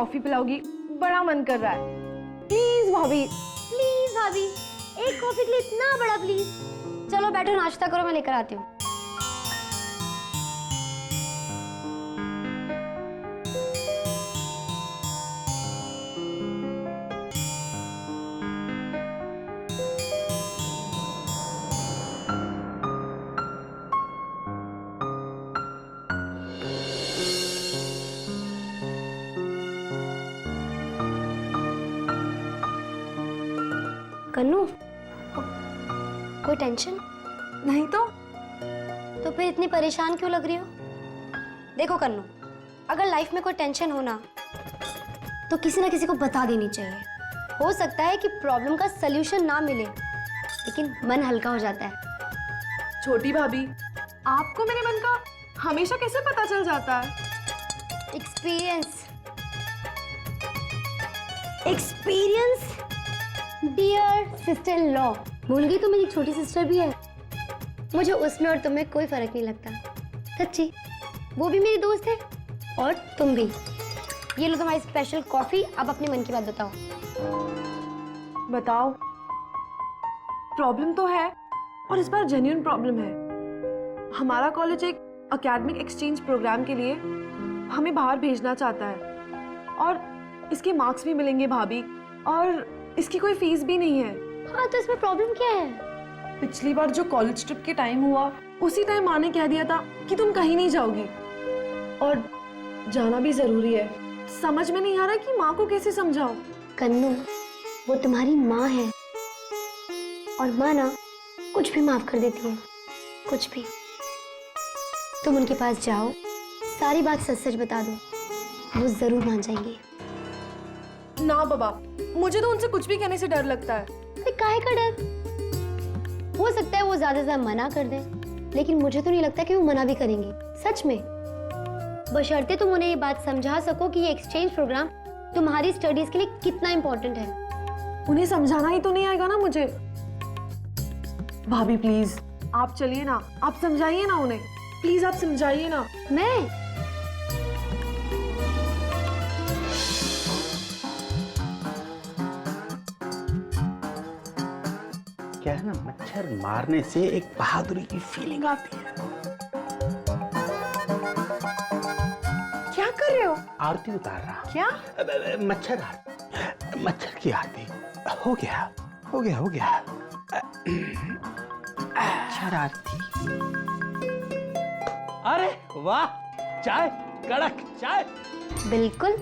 Coffee पिलाओगी? बड़ा मन कर रहा है। प्लीज भाभी। प्लीज भाभी, एक कॉफी के लिए इतना बड़ा प्लीज। चलो बैठो, नाश्ता करो, मैं लेकर आती हूँ। कन्नू, कोई टेंशन? नहीं तो फिर इतनी परेशान क्यों लग रही हो? देखो कन्नू, अगर लाइफ में कोई टेंशन हो ना तो किसी ना किसी को बता देनी चाहिए। हो सकता है कि प्रॉब्लम का सलूशन ना मिले, लेकिन मन हल्का हो जाता है। छोटी भाभी, आपको मेरे मन का हमेशा कैसे पता चल जाता है? Experience dear sister law. भूल गई, तो मेरी छोटी सिस्टर भी है। मुझे उसमें और तुम्हें कोई फर्क नहीं लगता, सच्ची। वो भी मेरी दोस्त है और तुम भी। ये लो तुम्हारी स्पेशल कॉफी। अब अपने मन की बात बताओ। बताओ। प्रॉब्लम तो है, और इस बार जेन्युइन प्रॉब्लम है। हमारा कॉलेज एक एकेडमिक एक्सचेंज प्रोग्राम के लिए हमें बाहर भेजना चाहता है, और इसके मार्क्स भी मिलेंगे भाभी, और इसकी कोई फीस भी नहीं है। हाँ, तो इसमें प्रॉब्लम क्या है? पिछली बार जो कॉलेज ट्रिप के टाइम हुआ, उसी टाइम माँ ने कह दिया था कि तुम कहीं नहीं जाओगी, और जाना भी जरूरी है। समझ में नहीं आ रहा कि माँ को कैसे समझाऊं। कन्नू, वो तुम्हारी माँ है, और माँ ना कुछ भी माफ कर देती है, कुछ भी। तुम उनके पास जाओ, सारी बात सच सच बता दो, वो जरूर मान जाएंगे। ना बाबा, मुझे तो उनसे कुछ भी कहने से डर लगता है। अरे काहे का डर? हो सकता है वो ज्यादा से ज्यादा मना कर दे, लेकिन मुझे तो नहीं लगता कि वो मना भी करेंगे, सच में। बशर्ते तुम उन्हें ये बात समझा सको कि ये एक्सचेंज प्रोग्राम तुम्हारी स्टडीज के लिए कितना इंपॉर्टेंट है। उन्हें समझाना ही तो नहीं आएगा ना मुझे। भाभी प्लीज, आप चलिए ना, आप समझाइए ना उन्हें। प्लीज आप समझाइए ना। मैं? क्या है ना, मच्छर मारने से एक बहादुरी की फीलिंग आती है। क्या कर रहे हो? आरती उतार रहा। क्या? मच्छर की आरती। हो गया हो गया हो गया। शरारती। अरे वाह, चाय, कड़क चाय। बिल्कुल।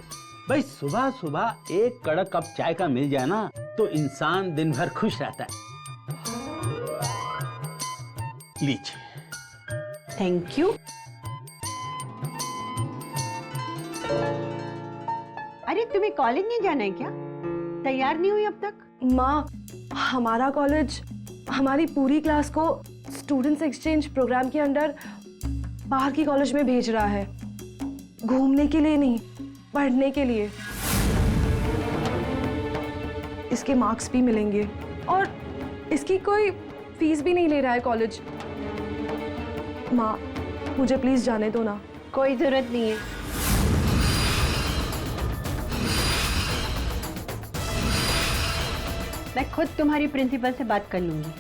भाई सुबह सुबह एक कड़क कप चाय का मिल जाए ना तो इंसान दिन भर खुश रहता है। लीजिए। Thank you. अरे तुम्हें कॉलेज नहीं जाना है क्या? तैयार नहीं हुई अब तक? माँ, हमारा कॉलेज हमारी पूरी क्लास को स्टूडेंट्स एक्सचेंज प्रोग्राम के अंडर बाहर की कॉलेज में भेज रहा है। घूमने के लिए नहीं, पढ़ने के लिए। इसके मार्क्स भी मिलेंगे, और इसकी कोई फीस भी नहीं ले रहा है कॉलेज। माँ, मुझे प्लीज जाने दो ना। कोई जरूरत नहीं है। मैं खुद तुम्हारी प्रिंसिपल से बात कर लूंगी।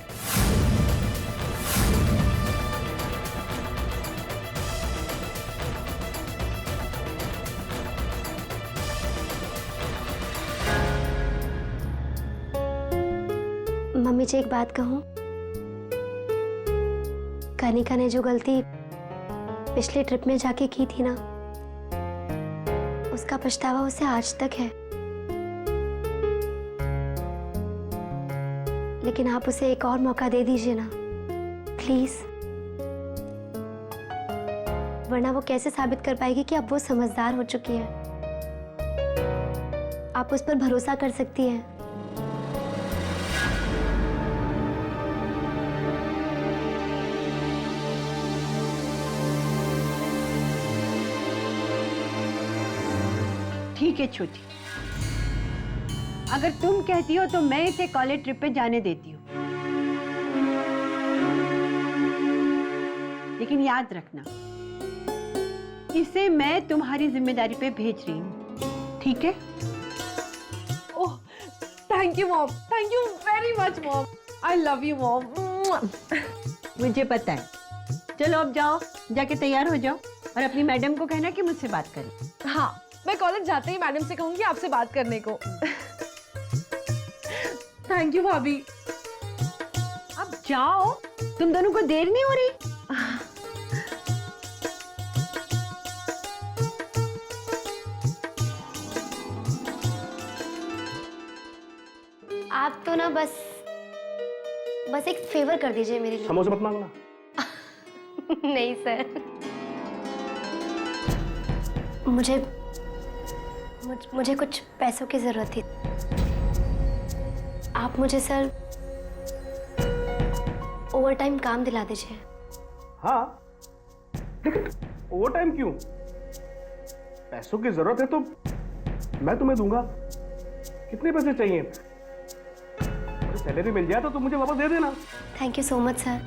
मम्मी जी, एक बात कहूं? कनिका ने जो गलती पिछले ट्रिप में जाके की थी ना, उसका पछतावा उसे आज तक है। लेकिन आप उसे एक और मौका दे दीजिए ना, प्लीज। वरना वो कैसे साबित कर पाएगी कि अब वो समझदार हो चुकी है। आप उस पर भरोसा कर सकती हैं। ठीक है छोटी, अगर तुम कहती हो तो मैं इसे कॉलेज ट्रिप पे जाने देती हूँ। लेकिन याद रखना, इसे मैं तुम्हारी जिम्मेदारी पे भेज रही हूँ। ठीक है? Oh, thank you mom, thank you very much mom, I love you mom. मुझे पता है। चलो अब जाओ, जाके तैयार हो जाओ और अपनी मैडम को कहना कि मुझसे बात करें। हाँ, मैं कॉलेज जाते ही मैडम से कहूंगी आपसे बात करने को। थैंक यू भाभी। अब जाओ, तुम दोनों को देर नहीं हो रही? आप तो ना बस एक फेवर कर दीजिए मेरे लिए। समोसे मत मांगना। नहीं सर, मुझे कुछ पैसों की जरूरत थी। आप मुझे सर ओवर टाइम काम दिला दीजिए। हाँ, लेकिन ओवर टाइम क्यों? पैसों की जरूरत है तो मैं तुम्हें दूंगा। कितने पैसे चाहिए? सैलरी मिल जाए तो मुझे वापस दे देना। Thank you so much sir,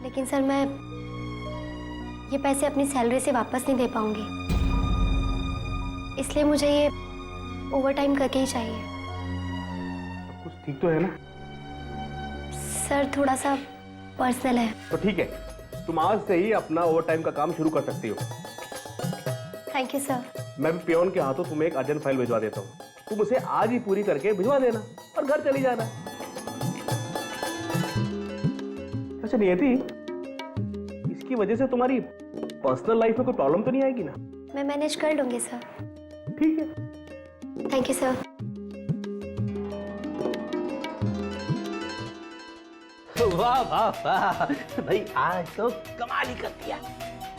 लेकिन सर मैं ये पैसे अपनी सैलरी से वापस नहीं दे पाऊंगी, इसलिए मुझे ये ओवर टाइम करके ही चाहिए। कुछ ठीक तो है ना? सर थोड़ा सा पर्सनल है। तो ठीक है, तुम आज से ही अपना ओवर टाइम का काम शुरू कर सकती हो। Thank you sir. मैं भी पियोन के हाथों तुम्हें एक अर्जेंट फाइल भिजवा देता हूँ, तुम उसे आज ही पूरी करके भिजवा देना और घर चली जाना। अच्छा नियति, इसकी वजह से तुम्हारी पर्सनल लाइफ में कोई प्रॉब्लम तो नहीं आएगी ना? मैं मैनेज कर लूंगी सर। ठीक है। Thank you sir. वाह वाह वाह भाई, आज तो कमाल ही कर दिया।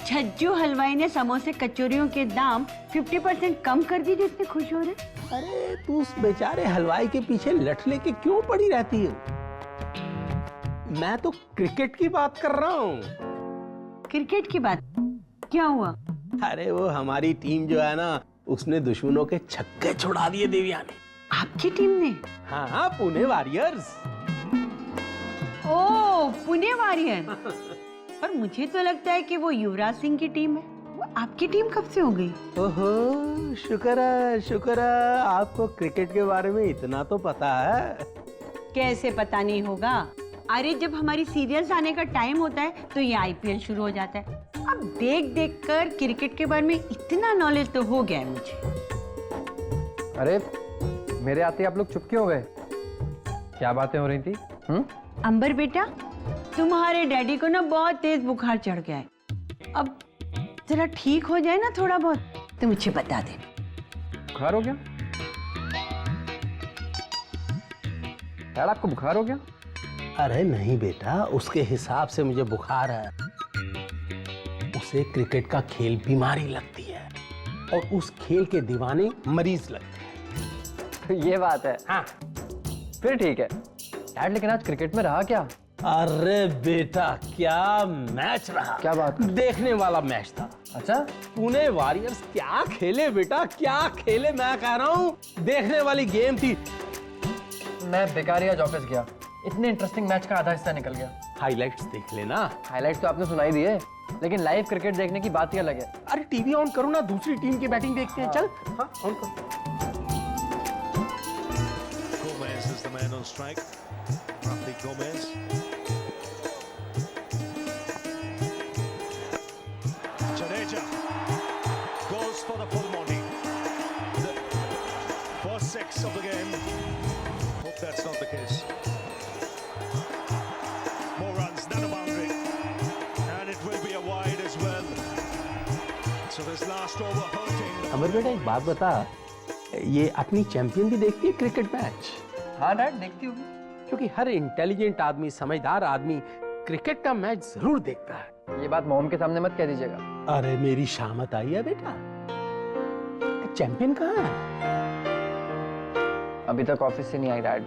छज्जू हलवाई ने समोसे कचौरियों के दाम 50% कम कर दिए, जो इतने खुश हो रहे। अरे तू उस बेचारे हलवाई के पीछे लठ लेके क्यों पड़ी रहती है? मैं तो क्रिकेट की बात कर रहा हूँ। क्रिकेट की बात? क्या हुआ? अरे वो हमारी टीम जो है ना, उसने दुश्मनों के छक्के छुड़ा दिए देविया ने। आपकी टीम ने? हाँ हाँ, पुणे वॉरियर्स। ओ, पुणे वॉरियर। और मुझे तो लगता है कि वो युवराज सिंह की टीम है। वो आपकी टीम कब से हो गई? ओहो, शुक्र है आपको क्रिकेट के बारे में इतना तो पता है। कैसे पता नहीं होगा? अरे जब हमारी सीरियल्स आने का टाइम होता है तो ये आईपीएल शुरू हो जाता है। अब देख देख कर क्रिकेट के बारे में इतना नॉलेज तो हो गया है मुझे। अरे मेरे आते ही आप लोग चुप क्यों हो गए? क्या बातें हो रही थी? अंबर बेटा, तुम्हारे डैडी को ना बहुत तेज बुखार चढ़ गया है। अब जरा ठीक हो जाए ना थोड़ा बहुत तो मुझे बता दे। बुखार हो गया? यार आपको बुखार हो गया? अरे नहीं बेटा, उसके हिसाब से मुझे बुखार है। उसे क्रिकेट का खेल बीमारी लगती है और उस खेल के दीवाने मरीज लगते हैं। तो ये बात है। हाँ फिर ठीक है डैड, लेकिन आज क्रिकेट में रहा क्या? अरे बेटा, क्या मैच रहा। क्या बात? देखने वाला मैच था। अच्छा, पुणे वॉरियर्स क्या खेले बेटा, क्या खेले। मैं कह रहा हूँ देखने वाली गेम थी। मैं बेकार ही आज ऑफिस गया, इतने इंटरेस्टिंग मैच का आधा हिस्सा निकल गया। हाइलाइट्स देख लेना। हाइलाइट्स तो आपने सुनाई दिए, लेकिन लाइव क्रिकेट देखने की बात ही अलग है। अरे टीवी ऑन करो ना, दूसरी टीम की बैटिंग देखते हैं। चल हाँ ऑन करो। Gomez is the man on strike. Rafi Gomez. Jadeja goes for the full Monty. The first 6 of the game. Hope that's not the case. More runs than a boundary. And it will be a wide as well. So this last over hurting. अमर बेटा एक बात बता, ये अपनी champion भी देखती है cricket match? हाँ डैड, देखती होगी। क्योंकि हर इंटेलिजेंट आदमी, समझदार आदमी क्रिकेट का मैच जरूर देखता है। ये बात मॉम के सामने मत कह दीजिएगा। अरे मेरी शामत आई है बेटा। चैंपियन कहाँ है? अभी तक ऑफिस से नहीं आई डैड।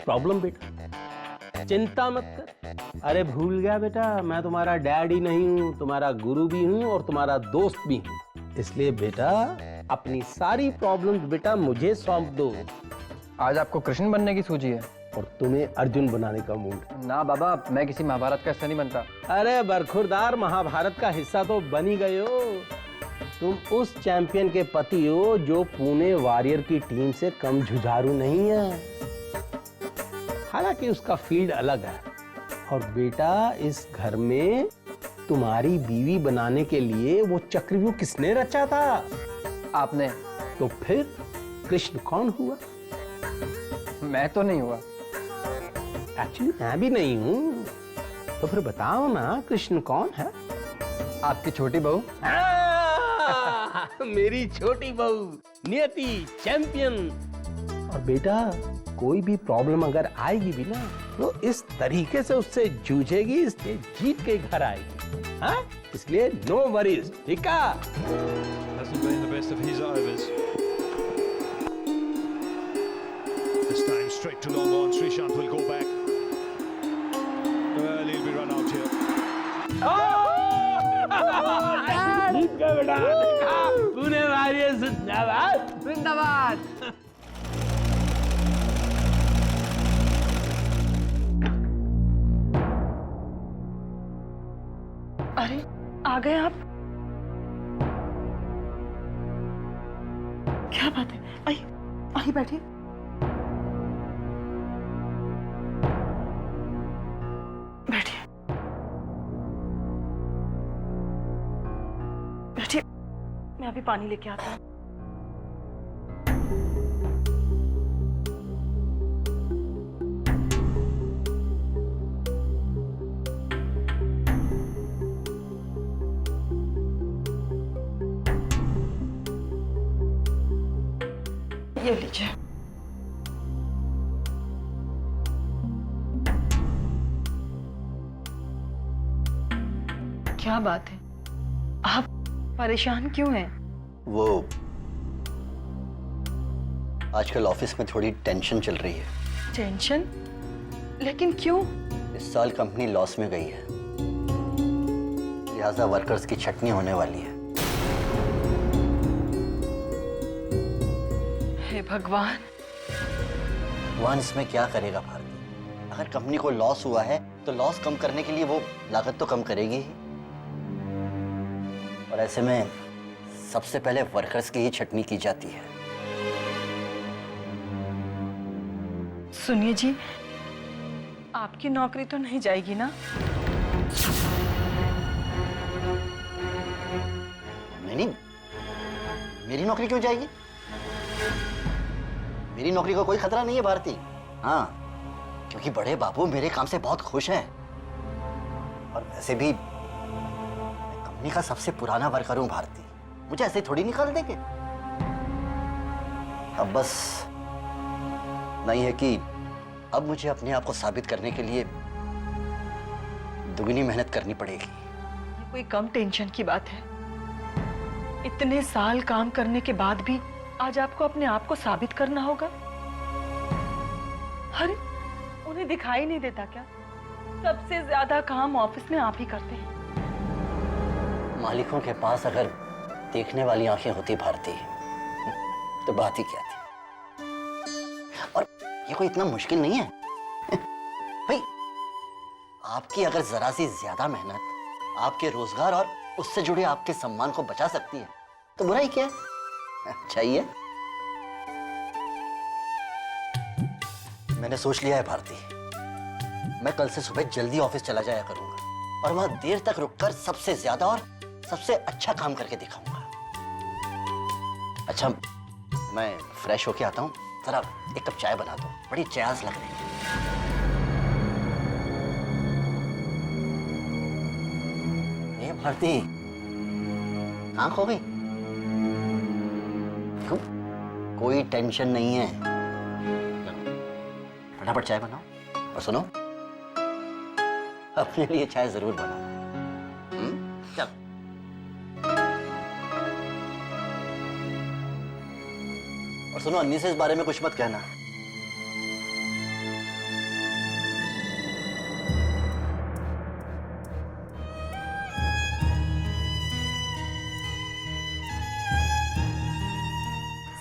प्रॉब्लम बेटा, चिंता मत कर। अरे भूल गया बेटा, मैं तुम्हारा डैड ही नहीं हूँ, तुम्हारा गुरु भी हूँ और तुम्हारा दोस्त भी हूँ। इसलिए बेटा अपनी सारी प्रॉब्लम्स बेटा मुझे सौंप दो। आज आपको कृष्ण बनने की सूझी है? और तुम्हें अर्जुन बनाने का मूड। ना बाबा, मैं किसी महाभारत का हिस्सा नहीं बनता। अरे बरखुरदार, महाभारत का हिस्सा तो बन ही गए हो। तुम उस चैंपियन के पति हो जो पुणे वॉरियर की टीम से कम जुझारू नहीं है। हालांकि उसका फील्ड अलग है। और बेटा, इस घर में तुम्हारी बीवी बनाने के लिए वो चक्रव्यूह किसने रचा था? आपने। तो फिर कृष्ण कौन हुआ? मैं तो नहीं हुआ। एक्चुअली मैं भी नहीं हूं। तो फिर बताओ ना, कृष्ण कौन है? आपकी छोटी बहू। मेरी छोटी बहू नियति, चैंपियन। और बेटा, कोई भी प्रॉब्लम अगर आएगी भी ना, तो इस तरीके से उससे जूझेगी, इससे जीत के घर आएगी। हाँ, इसलिए नो वरीज, ठीक है? Hasn't been the best of his overs. This time straight to long on. Srishant will go back. Well, he'll be run out here. जीत गए बेटा। पुणे वॉरियर्स जिंदाबाद, जिंदाबाद। अरे, आ गए आप? क्या बात है? आई, आई बैठिए। बैठिए। बैठिए, मैं अभी पानी लेके आता हूँ। ये लीजिए। क्या बात है? आप परेशान क्यों हैं? वो आजकल ऑफिस में थोड़ी टेंशन चल रही है। टेंशन? लेकिन क्यों? इस साल कंपनी लॉस में गई है, लिहाजा वर्कर्स की छटनी होने वाली है। हे भगवान। भगवान इसमें क्या करेगा भारती? अगर कंपनी को लॉस हुआ है तो लॉस कम करने के लिए वो लागत तो कम करेगी ही। और ऐसे में सबसे पहले वर्कर्स की ही छटनी की जाती है। सुनिए जी, आपकी नौकरी तो नहीं जाएगी ना? नहीं, मेरी नौकरी क्यों जाएगी? मेरी नौकरी का कोई खतरा नहीं है भारती। हाँ, क्योंकि बड़े बाबू मेरे काम से बहुत खुश हैं। और वैसे भी मैं कंपनी का सबसे पुराना वर्कर हूं भारती, मुझे ऐसे थोड़ी निकाल देंगे। अब बस नहीं है कि अब मुझे अपने आप को साबित करने के लिए दुगनी मेहनत करनी पड़ेगी। ये कोई कम टेंशन की बात है? इतने साल काम करने के बाद भी आज आपको अपने आप को साबित करना होगा? अरे, उन्हें दिखाई नहीं देता क्या? सबसे ज्यादा काम ऑफिस में आप ही करते हैं। मालिकों के पास अगर देखने वाली आंखें होती भारती तो बात ही क्या थी। और ये कोई इतना मुश्किल नहीं है भाई। आपकी अगर जरा सी ज्यादा मेहनत आपके रोजगार और उससे जुड़े आपके सम्मान को बचा सकती है तो बुराई क्या है? अच्छा ही है। मैंने सोच लिया है भारती, मैं कल से सुबह जल्दी ऑफिस चला जाया करूंगा और वहां देर तक रुककर सबसे ज्यादा और सबसे अच्छा काम करके दिखाऊंगा। अच्छा, मैं फ्रेश होके आता हूँ, जरा एक कप चाय बना दो, बड़ी प्यास लग रही है। ये भारती कहाँ खो गई? देखो, कोई टेंशन नहीं है, फटाफट चाय बनाओ। और सुनो, अपने लिए चाय जरूर बनाओ। चल। और सुनो, अन्नी से इस बारे में कुछ मत कहना।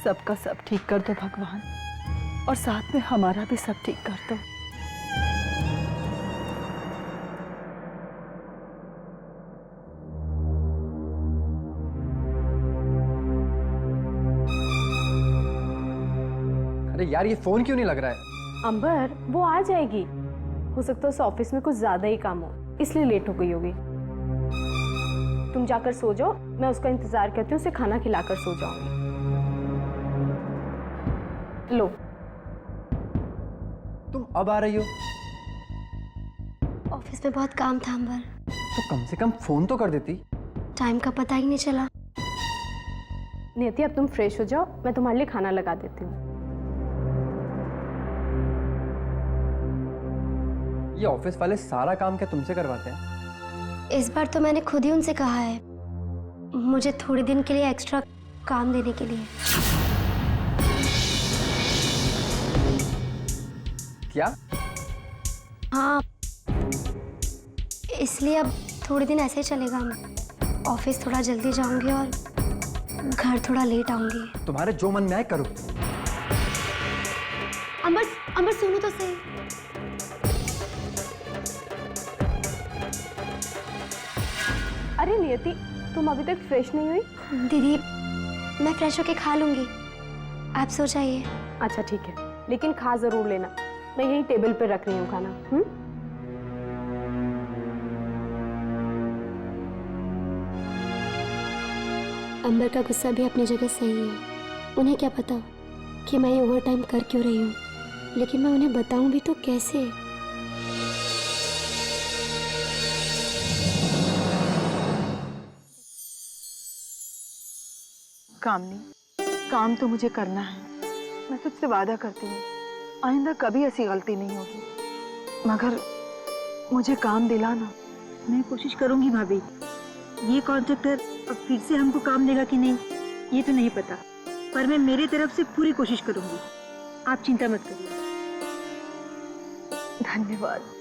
सबका सब ठीक कर दो भगवान। और साथ में हमारा भी सब ठीक कर दो। अरे यार, ये फोन क्यों नहीं लग रहा है? अंबर, वो आ जाएगी। हो सकता है उस ऑफिस में कुछ ज्यादा ही काम हो, इसलिए लेट हो गई होगी। तुम जाकर सो जाओ, मैं उसका इंतजार करती हूँ, उसे खाना खिलाकर सो जाऊंगी। लो। तुम अब आ रही हो? ऑफिस में बहुत काम था अंबर। तो कम से कम फोन तो कर देती। टाइम का पता ही नहीं चला। नियति, अब तुम फ्रेश हो जाओ, मैं तुम्हारे लिए खाना लगा देती हूँ। ये ऑफिस वाले सारा काम क्या तुमसे करवाते हैं? इस बार तो मैंने खुद ही उनसे कहा है मुझे थोड़े दिन के लिए एक्स्ट्रा काम देने के लिए। क्या? हाँ, इसलिए अब थोड़े दिन ऐसे ही चलेगा। मैं ऑफिस थोड़ा जल्दी जाऊंगी और घर थोड़ा लेट आऊंगी। तुम्हारे जो मन में आए करो। अंबर, अंबर सुनो तो सही। अरे नियति, तुम अभी तक फ्रेश नहीं हुई? दीदी, मैं फ्रेश होके खा लूंगी, आप सो जाइए। अच्छा ठीक है, लेकिन खा जरूर लेना। मैं यही टेबल पे रख रही हूँ खाना। अंबर का गुस्सा भी अपनी जगह सही है। उन्हें क्या पता कि मैं ये ओवर टाइम कर क्यों रही हूँ, लेकिन मैं उन्हें बताऊं भी तो कैसे? कामनी, काम तो मुझे करना है। मैं तुझसे वादा करती हूँ आइंदा कभी ऐसी गलती नहीं होगी। मगर मुझे काम दिलाना। मैं कोशिश करूंगी भाभी। ये कॉन्ट्रैक्टर अब फिर से हमको काम देगा कि नहीं ये तो नहीं पता, पर मैं मेरी तरफ से पूरी कोशिश करूंगी। आप चिंता मत करिए। धन्यवाद।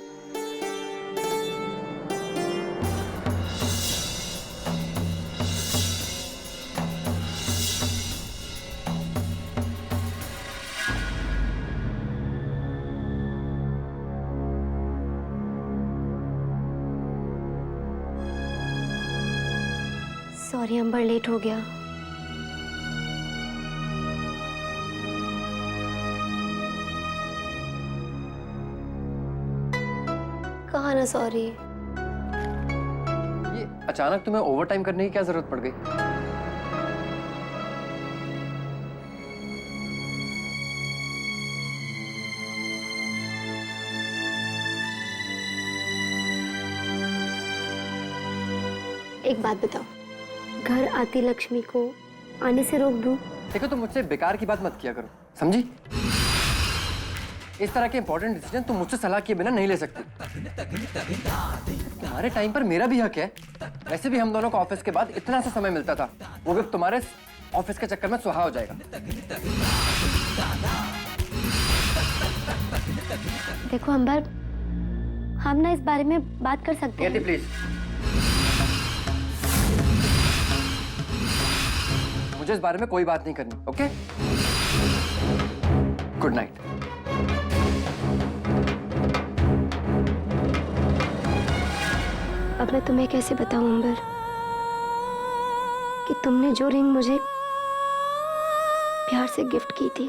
सॉरी अंबर, लेट हो गया। कहा ना सॉरी। ये अचानक तुम्हें ओवर टाइम करने की क्या जरूरत पड़ गई? एक बात बताओ, घर आती लक्ष्मी को आने से रोक दूं? देखो, तुम मुझसे बेकार की बात मत किया करो, समझी? इस तरह के इंपॉर्टेंट डिसीजन तुम मुझसे सलाह किए बिना नहीं ले सकती। तुम्हारे टाइम पर मेरा भी हक है। वैसे भी हम दोनों को ऑफिस के बाद इतना सा समय मिलता था, वो भी तुम्हारे ऑफिस के चक्कर में सुहा हो जाएगा। देखो अंबर, हम ना इस बारे में बात कर सकते हैं। प्लीज, मुझे इस बारे में कोई बात नहीं करनी, ओके? Good night. अब मैं तुम्हें कैसे बताऊं अंबर कि तुमने जो रिंग मुझे प्यार से गिफ्ट की थी,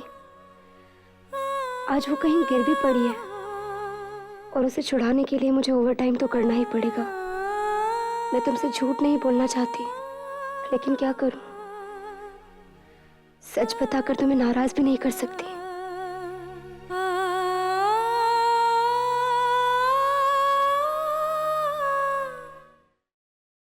आज वो कहीं गिर भी पड़ी है और उसे छुड़ाने के लिए मुझे ओवर टाइम तो करना ही पड़ेगा। मैं तुमसे झूठ नहीं बोलना चाहती, लेकिन क्या करूं? सच बताकर तुम्हें नाराज भी नहीं कर सकती।